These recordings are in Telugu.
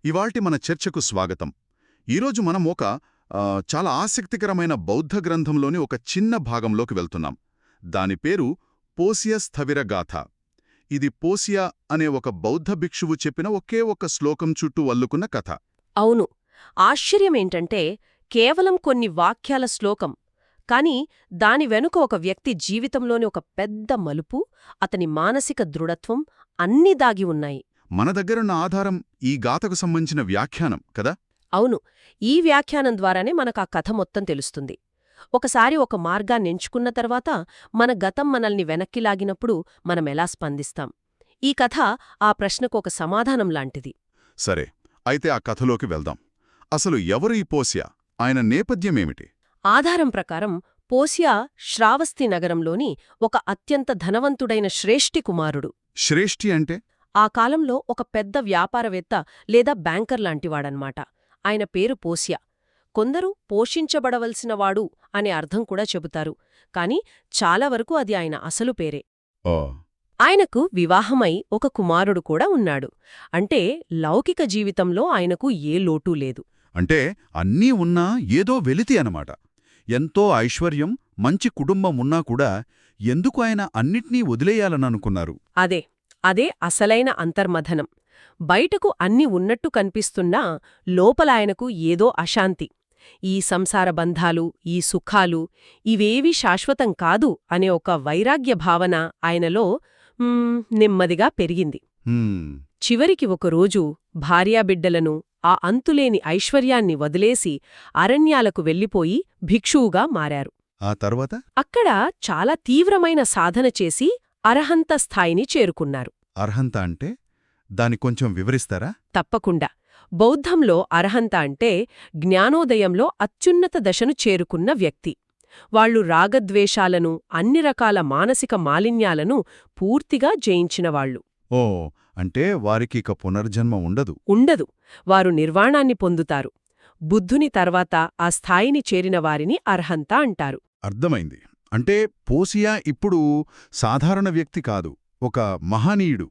ఇవాల్టి మన చర్చకు స్వాగతం. ఈరోజు మనం ఒక చాలా ఆసక్తికరమైన బౌద్ధ గ్రంథంలోని ఒక చిన్న భాగంలోకి వెళ్తున్నాం. దాని పేరు పోసియ స్థవిర గాథ. ఇది పోసియా అనే ఒక బౌద్ధ భిక్షువు చెప్పిన ఒకే ఒక శ్లోకం చుట్టూ అల్లుకున్న కథ. అవును. ఆశ్చర్యమేంటంటే కేవలం కొన్ని వాక్యాల శ్లోకం, కాని దాని వెనుక ఒక వ్యక్తి జీవితంలోని ఒక పెద్ద మలుపు, అతని మానసిక దృఢత్వం అన్నీ దాగి ఉన్నాయి. మన దగ్గరున్న ఆధారం ఈ గాథకు సంబంధించిన వ్యాఖ్యానం కదా. అవును. ఈ వ్యాఖ్యానం ద్వారానే మనకా కథ మొత్తం తెలుస్తుంది. ఒకసారి ఒక మార్గాన్నెంచుకున్న తర్వాత మన గతం మనల్ని వెనక్కి లాగినప్పుడు మనమెలా స్పందిస్తాం? ఈ కథ ఆ ప్రశ్నకు ఒక సమాధానం లాంటిది. సరే, అయితే ఆ కథలోకి వెళ్దాం. అసలు ఎవరు ఈ పోసియా? ఆయన నేపథ్యమేమిటి? ఆధారం ప్రకారం పోసియా శ్రావస్తి నగరంలోని ఒక అత్యంత ధనవంతుడైన శ్రేష్ఠి కుమారుడు. శ్రేష్ఠి అంటే? ఆ కాలంలో ఒక పెద్ద వ్యాపారవేత్త లేదా బ్యాంకర్ లాంటివాడన్మాట. ఆయన పేరు పోసియా. కొందరు పోషించబడవలసినవాడు అనే అర్థం కూడా చెబుతారు, కాని చాలా వరకు అది ఆయన అసలు పేరే. ఓ. ఆయనకు వివాహమై ఒక కుమారుడు కూడా ఉన్నాడు. అంటే లౌకిక జీవితంలో ఆయనకు ఏ లోటూ లేదు. అంటే అన్నీ ఉన్నా ఏదో వెలితి అనమాట. ఎంతో ఐశ్వర్యం, మంచి కుటుంబం ఉన్నా కూడా ఎందుకు ఆయన అన్నిట్నీ వదిలేయాలననుకున్నారు? అదే అసలైన అంతర్మథనం. బయటకు అన్ని ఉన్నట్టు కనిపిస్తున్నా లోపల ఆయనకు ఏదో అశాంతి. ఈ సంసార బంధాలు, ఈ సుఖాలు ఇవేవీ శాశ్వతం కాదు అనే ఒక వైరాగ్య భావన ఆయనలో నెమ్మదిగా పెరిగింది. చివరికి ఒకరోజు భార్యాబిడ్డలను, ఆ అంతులేని ఐశ్వర్యాన్ని వదిలేసి అరణ్యాలకు వెళ్ళిపోయి భిక్షువుగా మారారు. ఆ తర్వాత అక్కడ చాలా తీవ్రమైన సాధన చేసి అర్హంత స్థాయిని చేరుకున్నారు. అర్హంత అంటే? దాని కొంచెం వివరిస్తారా? తప్పకుండా. బౌద్ధంలో అర్హంత అంటే జ్ఞానోదయంలో అత్యున్నత దశను చేరుకున్న వ్యక్తి. వాళ్లు రాగద్వేషాలను, అన్ని రకాల మానసిక మాలిన్యాలను పూర్తిగా జయించినవాళ్లు. ఓ, అంటే వారికిక పునర్జన్మ ఉండదు. వారు నిర్వాణాన్ని పొందుతారు. బుద్ధుని తర్వాత ఆ స్థాయిని చేరినవారిని అర్హంత అంటారు. అర్థమైంది. అంటే పోసియా ఇప్పుడు సాధారణ వ్యక్తి కాదు, ఒక మహనీయుడు.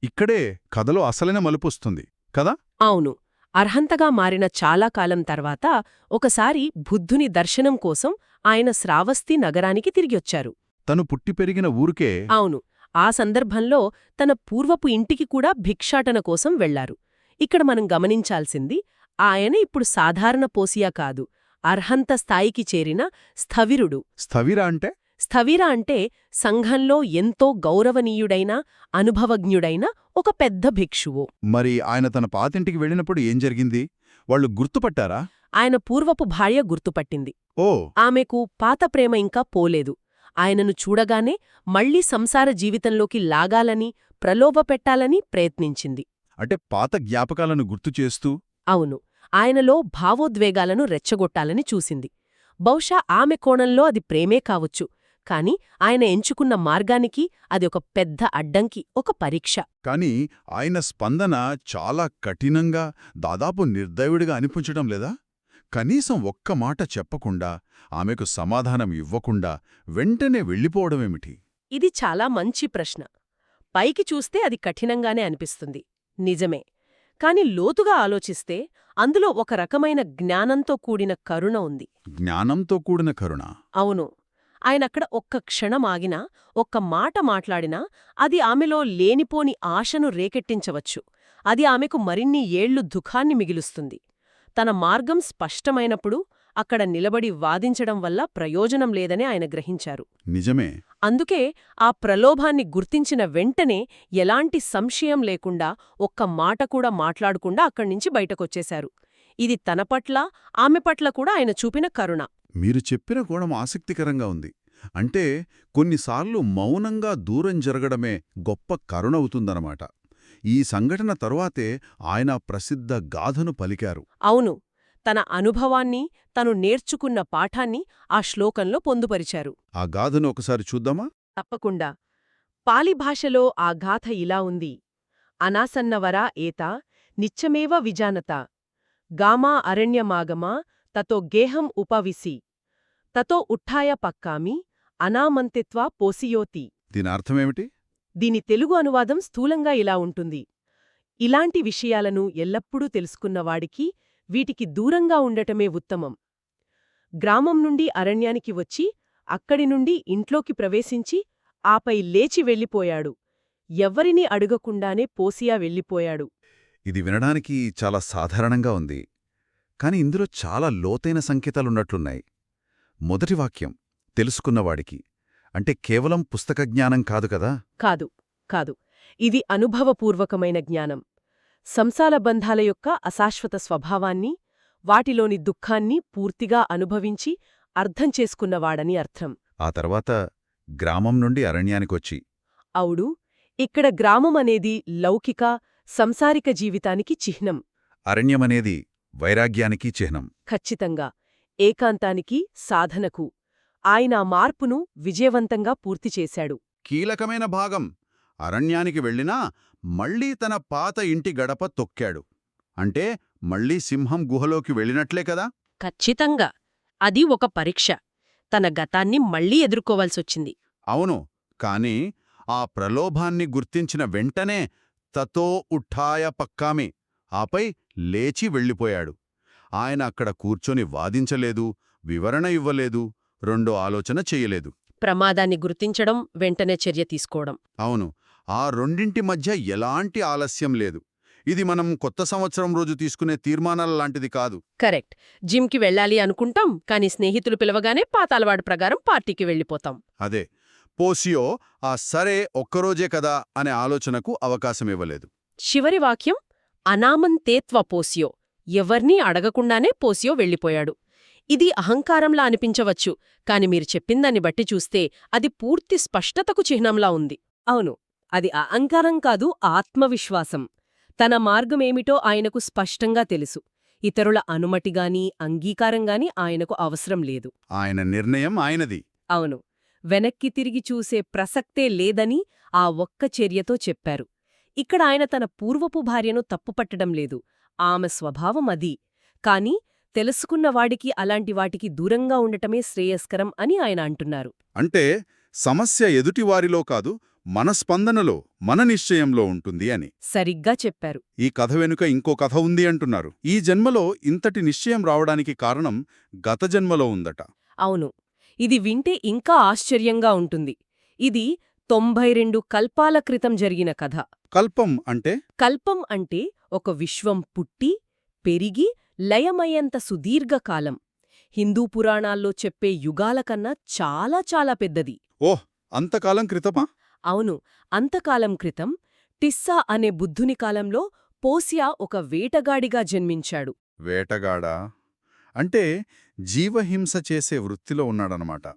ఇక్కడే కథలో అసలైన మలుపొస్తుంది కదా. అవును. అర్హంతగా మారిన చాలా కాలం తర్వాత ఒకసారి బుద్ధుని దర్శనం కోసం ఆయన శ్రావస్తి నగరానికి తిరిగొచ్చారు. తను పుట్టి పెరిగిన ఊరికే? అవును. ఆ సందర్భంలో తన పూర్వపు ఇంటికి కూడా భిక్షాటన కోసం వెళ్లారు. ఇక్కడ మనం గమనించాల్సింది, ఆయన ఇప్పుడు సాధారణ పోసియా కాదు, అర్హంత స్థాయికి చేరిన స్థవిరుడు. స్థవిర అంటే సంఘంలో ఎంతో గౌరవనీయుడైన, అనుభవజ్ఞుడైన ఒక పెద్ద భిక్షువు. మరి ఆయన తన పాతింటికి వెళ్ళినప్పుడు ఏం జరిగింది? వాళ్ళు గుర్తుపట్టారా? ఆయన పూర్వపు భార్య గుర్తుపట్టింది. ఓ. ఆమెకు పాత ప్రేమ ఇంకా పోలేదు. ఆయనను చూడగానే మళ్లీ సంసార జీవితంలోకి లాగాలని, ప్రలోభపెట్టాలని ప్రయత్నించింది. అంటే పాత జ్ఞాపకాలను గుర్తుచేస్తూ? అవును. ఆయనలో భావోద్వేగాలను రెచ్చగొట్టాలని చూసింది. బహుశా ఆమె కోణంలో అది ప్రేమే కావచ్చు, కాని ఆయన ఎంచుకున్న మార్గానికి అది ఒక పెద్ద అడ్డంకి, ఒక పరీక్ష. కాని ఆయన స్పందన చాలా కఠినంగా, దాదాపు నిర్దయుడిగా అనిపించటం లేదా? కనీసం ఒక్క మాట చెప్పకుండా, ఆమెకు సమాధానం ఇవ్వకుండా వెంటనే వెళ్ళిపోవడమేమిటి? ఇది చాలా మంచి ప్రశ్న. పైకి చూస్తే అది కఠినంగానే అనిపిస్తుంది, నిజమే. కాని లోతుగా ఆలోచిస్తే అందులో ఒక రకమైన జ్ఞానంతో కూడిన కరుణ ఉంది. జ్ఞానంతో కూడిన కరుణ? అవును. ఆయనక్కడ ఒక్క క్షణం ఆగినా, ఒక్క మాట మాట్లాడినా అది ఆమెలో లేనిపోని ఆశను రేకెట్టించవచ్చు. అది ఆమెకు మరిన్ని ఏళ్లు దుఃఖాన్ని మిగిలుస్తుంది. తన మార్గం స్పష్టమైనప్పుడు అక్కడ నిలబడి వాదించడం వల్ల ప్రయోజనం లేదని ఆయన గ్రహించారు. నిజమే. అందుకే ఆ ప్రలోభాన్ని గుర్తించిన వెంటనే ఎలాంటి సంశయం లేకుండా, ఒక్క మాట కూడా మాట్లాడకుండా అక్కడ్నించి బయటకొచ్చేశారు. ఇది తన పట్ల, ఆమె పట్ల కూడా ఆయన చూపిన కరుణ. మీరు చెప్పిన కోణం ఆసక్తికరంగా ఉంది. అంటే కొన్నిసార్లు మౌనంగా దూరం జరగడమే గొప్ప కరుణవుతుందన్నమాట. ఈ సంఘటన తరువాతే ఆయన ప్రసిద్ధ గాథను పలికారు. అవును. తన అనుభవాన్ని, తను నేర్చుకున్న పాఠాన్ని ఆ శ్లోకంలో పొందుపరిచారు. ఆ గాథను ఒకసారి చూద్దామా? తప్పకుండా. పాలి భాషలో ఆ గాథ ఇలా ఉంది. అనాసన్నవరా ఏత నిత్యమేవ విజానత గామా అరణ్యమాగమా తతో గేహం ఉపవిసి తతో ఉఠ్ఠాయ పక్కామి అనామంతిత్వా పోసియోతి. దీని అర్థమేమిటి? దీని తెలుగు అనువాదం స్థూలంగా ఇలా ఉంటుంది. ఇలాంటి విషయాలను ఎల్లప్పుడూ తెలుసుకున్నవాడికి వీటికి దూరంగా ఉండటమే ఉత్తమం. గ్రామం నుండి అరణ్యానికి వచ్చి అక్కడి నుండి ఇంట్లోకి ప్రవేశించి ఆపై లేచి వెళ్ళిపోయాడు. ఎవ్వరినీ అడగకుండానే పోసియా వెళ్ళిపోయాడు. ఇది వినడానికి చాలా సాధారణంగా ఉంది, కాని ఇందులో చాలా లోతైన సంకేతాలున్నట్లున్నాయి. మొదటి వాక్యం తెలుసుకున్నవాడికి అంటే కేవలం పుస్తక జ్ఞానం కాదు కదా. కాదు కాదు ఇది అనుభవపూర్వకమైన జ్ఞానం. సంసార బంధాల యొక్క అశాశ్వత స్వభావాన్ని, వాటిలోని దుఃఖాన్ని పూర్తిగా అనుభవించి అర్థం చేసుకున్నవాడని అర్థం. ఆ తర్వాత గ్రామం నుండి అరణ్యానికొచ్చి అవుడు, ఇక్కడ గ్రామం అనేది లౌకిక సంసారిక జీవితానికి చిహ్నం. అరణ్యమనేది వైరాగ్యానికి చిహ్నం. ఖచ్చితంగా ఏకాంతానికి, సాధనకు. ఆయన ఆ మార్పును విజయవంతంగా పూర్తిచేశాడు. కీలకమైన భాగం. అరణ్యానికి వెళ్ళినా మళ్లీ తన పాత ఇంటి గడప తొక్కాడు. అంటే మళ్లీ సింహం గుహలోకి వెళ్ళినట్లే కదా. ఖచ్చితంగా అది ఒక పరీక్ష. తన గతాన్ని మళ్లీ ఎదుర్కోవాల్సొచ్చింది. అవును, కాని ఆ ప్రలోభాన్ని గుర్తించిన వెంటనే తతో ఉఠాయ పక్కామే, ఆపై లేచి వెళ్ళిపోయాడు. ఆయన అక్కడ కూర్చొని వాదించలేదు, వివరణ ఇవ్వలేదు, రెండో ఆలోచన చెయ్యలేదు. ప్రమాదాన్ని గుర్తించడం, వెంటనే చర్య తీసుకోవడం. అవును, ఆ రెండింటి మధ్య ఎలాంటి ఆలస్యం లేదు. ఇది మనం కొత్త సంవత్సరం రోజు తీసుకునే తీర్మానాల లాంటిది కాదు. కరెక్ట్. జిమ్కి వెళ్ళాలి అనుకుంటాం, కానీ స్నేహితులు పిలవగానే పాత అలవాటు ప్రకారం పార్టీకి వెళ్ళిపోతాం. అదే పోసియో ఆ సరే ఒక్కరోజే కదా అనే ఆలోచనకు అవకాశమివ్వలేదు. చివరి వాక్యం అనామంతేత్వ పోసియో. ఎవర్నీ అడగకుండానే పోసియో వెళ్ళిపోయాడు. ఇది అహంకారంలా అనిపించవచ్చు, కాని మీరు చెప్పిందాన్ని బట్టి చూస్తే అది పూర్తి స్పష్టతకు చిహ్నంలా ఉంది. అవును, అది అహంకారం కాదు, ఆత్మవిశ్వాసం. తన మార్గమేమిటో ఆయనకు స్పష్టంగా తెలుసు. ఇతరుల అనుమతిగాని అంగీకారంగాని ఆయనకు అవసరం లేదు. ఆయన నిర్ణయం ఆయనది. అవును, వెనక్కి తిరిగి చూసే ప్రసక్తే లేదని ఆ ఒక్క చర్యతో చెప్పారు. ఇక్కడ ఆయన తన పూర్వపు భార్యను తప్పుపట్టడం లేదు. ఆమె స్వభావం అది. కాని తెలుసుకున్నవాడికి అలాంటి వాటికి దూరంగా ఉండటమే శ్రేయస్కరం అని ఆయన అంటున్నారు. అంటే సమస్య ఎదుటివారిలో కాదు, మన స్పందనలో, మన నిశ్చయంలో ఉంటుంది అని. సరిగ్గా చెప్పారు. ఈ కథ వెనుక ఇంకో కథ ఉంది అంటున్నారు. ఈ జన్మలో ఇంతటి నిశ్చయం రావడానికి కారణం గత జన్మలో ఉందట. అవును, ఇది వింటే ఇంకా ఆశ్చర్యంగా ఉంటుంది. ఇది 92 కల్పాల క్రితం జరిగిన కథ. కల్పం అంటే? కల్పం అంటే ఒక విశ్వం పుట్టి, పెరిగి, లయమయ్యేంత సుదీర్ఘకాలం. హిందూ పురాణాల్లో చెప్పే యుగాల కన్నా చాలా చాలా పెద్దది. ఓహ్, అంతకాలం క్రితమా? అవును, అంతకాలం క్రితం టిస్సా అనే బుద్ధుని కాలంలో పోసియా ఒక వేటగాడిగా జన్మించాడు. వేటగాడా? అంటే జీవహింస చేసే వృత్తిలో ఉన్నాడనమాట.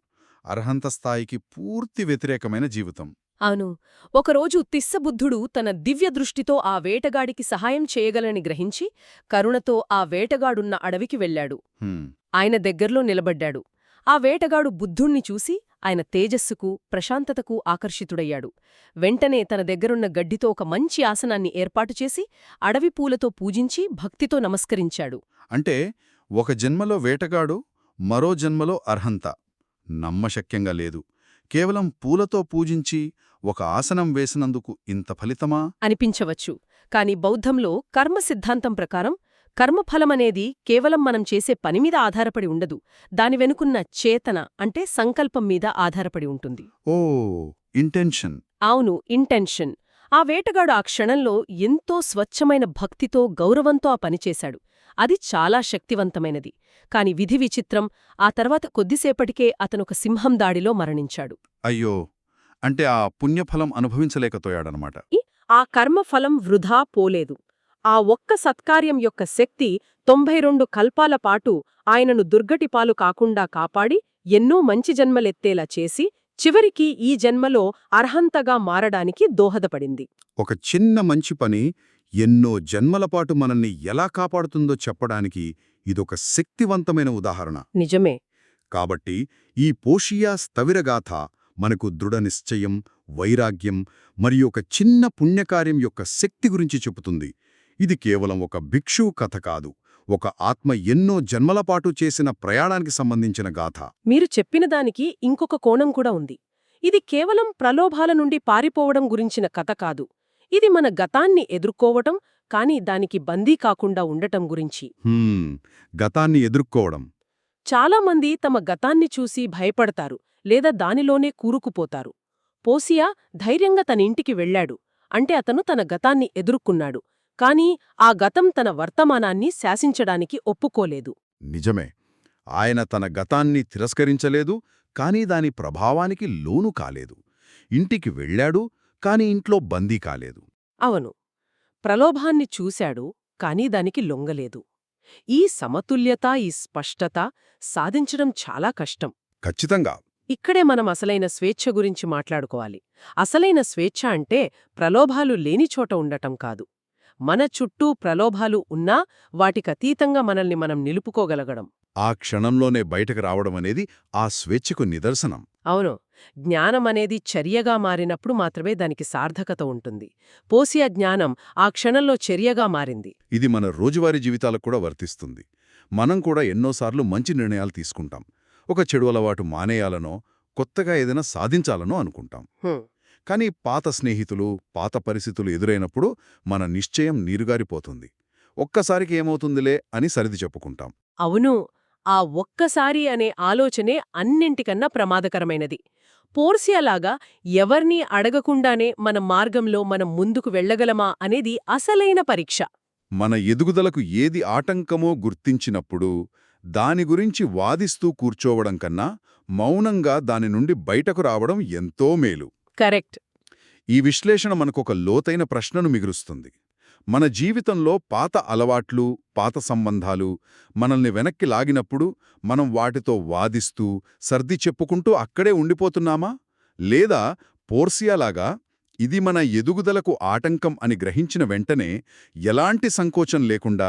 అర్హంత స్థాయికి పూర్తి వ్యతిరేకమైన జీవితం. అవును, ఒకరోజు తిస్సబుద్ధుడు తన దివ్య దృష్టితో ఆ వేటగాడికి సహాయం చేయగలని గ్రహించి కరుణతో ఆ వేటగాడున్న అడవికి వెళ్ళాడు. ఆయన దగ్గర్లో నిలబడ్డాడు. ఆ వేటగాడు బుద్ధుణ్ణి చూసి ఆయన తేజస్సుకు, ప్రశాంతతకు ఆకర్షితుడయ్యాడు. వెంటనే తన దగ్గరున్న గడ్డితో ఒక మంచి ఆసనాన్ని ఏర్పాటుచేసి అడవి పూలతో పూజించి భక్తితో నమస్కరించాడు. అంటే ఒక జన్మలో వేటగాడు, మరో జన్మలో అర్హంత. నమ్మశక్యంగా లేదు. కేవలం పూలతో పూజించి ఒక ఆసనం వేసినందుకు ఇంత ఫలితమా అనిపించవచ్చు. కాని బౌద్ధంలో కర్మ సిద్ధాంతం ప్రకారం కర్మఫలమనేది కేవలం మనం చేసే పనిమీద ఆధారపడి ఉండదు, దాని వెనుకున్న చేతన అంటే సంకల్పం మీద ఆధారపడి ఉంటుంది. ఓ, ఇంటెన్షన్. అవును, ఇంటెన్షన్. ఆ వేటగాడు ఆ క్షణంలో ఎంతో స్వచ్ఛమైన భక్తితో, గౌరవంతో ఆ పనిచేశాడు. అది చాలా శక్తివంతమైనది. కాని విధి విచిత్రం, ఆ తర్వాత కొద్దిసేపటికే అతనొక సింహం దాడిలో మరణించాడు. అయ్యో, అంటే ఆ పుణ్యఫలం అనుభవించలేకపోయాడనమాట. ఆ కర్మఫలం వృధా పోలేదు. ఆ ఒక్క సత్కార్యం యొక్క శక్తి 92 కల్పాల పాటు ఆయనను దుర్గటిపాలు కాకుండా కాపాడి, ఎన్నో మంచి జన్మలెత్తేలా చేసి, చివరికి ఈ జన్మలో అర్హంతగా మారడానికి దోహదపడింది. ఒక చిన్న మంచి పని ఎన్నో జన్మలపాటు మనల్ని ఎలా కాపాడుతుందో చెప్పడానికి ఇదొక శక్తివంతమైన ఉదాహరణ. నిజమే. కాబట్టి ఈ పోషియా స్థవిరగాథ మనకు దృఢనిశ్చయం, వైరాగ్యం మరియు ఒక చిన్న పుణ్యకార్యం యొక్క శక్తి గురించి చెబుతుంది. ఇది కేవలం ఒక భిక్షువు కథ కాదు, ఒక ఆత్మ ఎన్నో జన్మలపాటు చేసిన ప్రయాణానికి సంబంధించిన గాథ. మీరు చెప్పిన దానికి ఇంకొక కోణం కూడా ఉంది. ఇది కేవలం ప్రలోభాల నుండి పారిపోవడం గురించిన కథ కాదు. ఇది మన గతాన్ని ఎదుర్కోవటం, కాని దానికి బందీ కాకుండా ఉండటం గురించి. గతాన్ని ఎదుర్కోవడం. చాలామంది తమ గతాన్ని చూసి భయపడతారు లేదా దానిలోనే కూరుకుపోతారు. పోసియా ధైర్యంగా తన ఇంటికి వెళ్ళాడు, అంటే అతను తన గతాన్ని ఎదుర్కొన్నాడు. కాని ఆ గతం తన వర్తమానాన్ని శాసించడానికి ఒప్పుకోలేదు. నిజమే. ఆయన తన గతాన్ని తిరస్కరించలేదు, కానీ దాని ప్రభావానికి లోను కాలేదు. ఇంటికి వెళ్ళాడు, కాని ఇంట్లో బందీ కాలేదు. అవును, ప్రలోభాన్ని చూశాడు, కానీ దానికి లొంగలేదు. ఈ సమతుల్యత, ఈ స్పష్టత సాధించడం చాలా కష్టం. ఖచ్చితంగా. ఇక్కడే మనం అసలైన స్వేచ్ఛ గురించి మాట్లాడుకోవాలి. అసలైన స్వేచ్ఛ అంటే ప్రలోభాలు లేని చోట ఉండటం కాదు. మన చుట్టూ ప్రలోభాలు ఉన్నా వాటికతీతంగా మనల్ని మనం నిలుపుకోగలగడం. ఆ క్షణంలోనే బయటకు రావడమనేది ఆ స్వేచ్ఛకు నిదర్శనం. అవును, జ్ఞానమనేది చర్యగా మారినప్పుడు మాత్రమే దానికి సార్థకత ఉంటుంది. పోసియా జ్ఞానం ఆ క్షణంలో చర్యగా మారింది. ఇది మన రోజువారీ జీవితాలకు కూడా వర్తిస్తుంది. మనం కూడా ఎన్నోసార్లు మంచి నిర్ణయాలు తీసుకుంటాం. ఒక చెడు అలవాటు మానేయాలనో, కొత్తగా ఏదైనా సాధించాలనో అనుకుంటాం. కానీ పాత స్నేహితులు, పాత పరిస్థితులు ఎదురైనప్పుడు మన నిశ్చయం నీరుగారిపోతుంది. ఒక్కసారికి ఏమవుతుందిలే అని సరిది చెప్పుకుంటాం. అవును, ఆ ఒక్కసారి అనే ఆలోచనే అన్నింటికన్నా ప్రమాదకరమైనది. పోర్సియాలాగా ఎవర్నీ అడగకుండానే మన మార్గంలో మనం ముందుకు వెళ్ళగలమా అనేది అసలైన పరీక్ష. మన ఎదుగుదలకు ఏది ఆటంకమో గుర్తించినప్పుడు దాని గురించి వాదిస్తూ కూర్చోవడం కన్నా మౌనంగా దాని నుండి బయటకు రావడం ఎంతో మేలు. కరెక్ట్. ఈ విశ్లేషణ మనకొక లోతైన ప్రశ్నను మిగులుస్తుంది. మన జీవితంలో పాత అలవాట్లు, పాత సంబంధాలు మనల్ని వెనక్కి లాగినప్పుడు మనం వాటితో వాదిస్తూ, సర్ది చెప్పుకుంటూ అక్కడే ఉండిపోతున్నామా? లేదా పోర్సియాలాగా ఇది మన ఎదుగుదలకు ఆటంకం అని గ్రహించిన వెంటనే ఎలాంటి సంకోచం లేకుండా,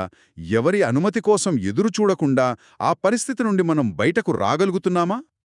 ఎవరి అనుమతి కోసం ఎదురుచూడకుండా ఆ పరిస్థితి నుండి మనం బయటకు రాగలుగుతున్నామా?